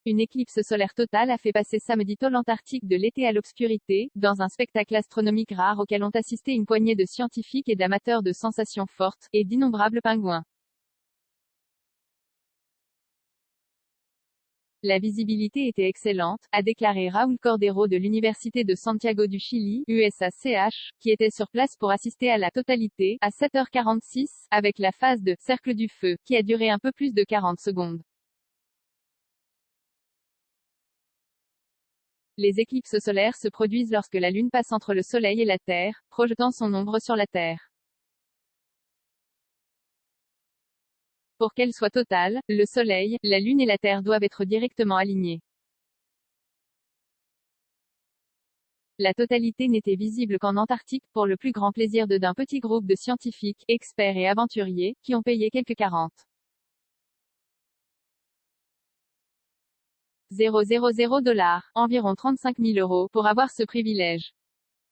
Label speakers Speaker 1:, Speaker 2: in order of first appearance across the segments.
Speaker 1: Une éclipse solaire totale a fait passer samedi tôt l'Antarctique de l'été à l'obscurité, dans un spectacle astronomique rare auquel ont assisté une poignée de scientifiques et d'amateurs de sensations fortes, et d'innombrables pingouins. La visibilité était excellente, a déclaré Raúl Cordero de l'Université de Santiago du Chili, USACH, qui était sur place pour assister à la totalité, à 7h46, avec la phase de « cercle du feu », qui a duré un peu plus de 40 secondes. Les éclipses solaires se produisent lorsque la Lune passe entre le Soleil et la Terre, projetant son ombre sur la Terre. Pour qu'elle soit totale, le Soleil, la Lune et la Terre doivent être directement alignés. La totalité n'était visible qu'en Antarctique, pour le plus grand plaisir d'un petit groupe de scientifiques, experts et aventuriers, qui ont payé quelques 40,000 $, environ 35 000 €, pour avoir ce privilège.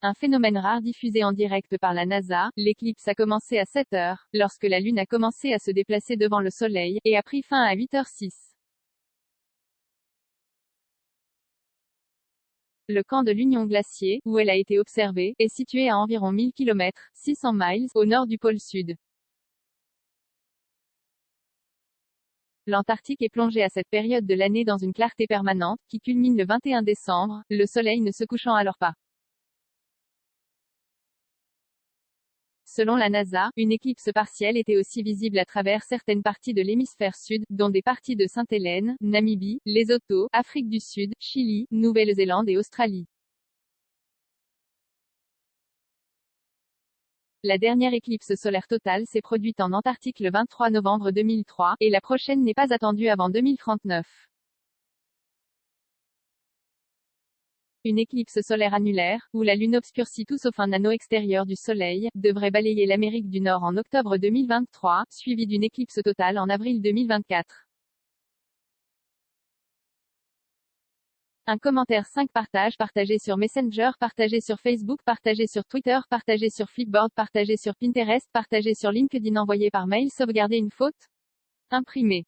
Speaker 1: Un phénomène rare diffusé en direct par la NASA, l'éclipse a commencé à 7 heures, lorsque la Lune a commencé à se déplacer devant le Soleil, et a pris fin à 8h06. Le camp de l'Union Glacier, où elle a été observée, est situé à environ 1000 km, 600 miles, au nord du pôle Sud. L'Antarctique est plongé à cette période de l'année dans une clarté permanente, qui culmine le 21 décembre, le Soleil ne se couchant alors pas. Selon la NASA, une éclipse partielle était aussi visible à travers certaines parties de l'hémisphère sud, dont des parties de Sainte-Hélène, Namibie, Lesotho, Afrique du Sud, Chili, Nouvelle-Zélande et Australie. La dernière éclipse solaire totale s'est produite en Antarctique le 23 novembre 2003, et la prochaine n'est pas attendue avant 2039. Une éclipse solaire annulaire, où la Lune obscurcit tout sauf un anneau extérieur du Soleil, devrait balayer l'Amérique du Nord en octobre 2023, suivie d'une éclipse totale en avril 2024. Un commentaire 5 partages partagé sur Messenger, partagé sur Facebook, partagé sur Twitter, partagé sur Flipboard, partagé sur Pinterest, partagé sur LinkedIn, envoyé par mail, sauvegarder une faute, imprimé.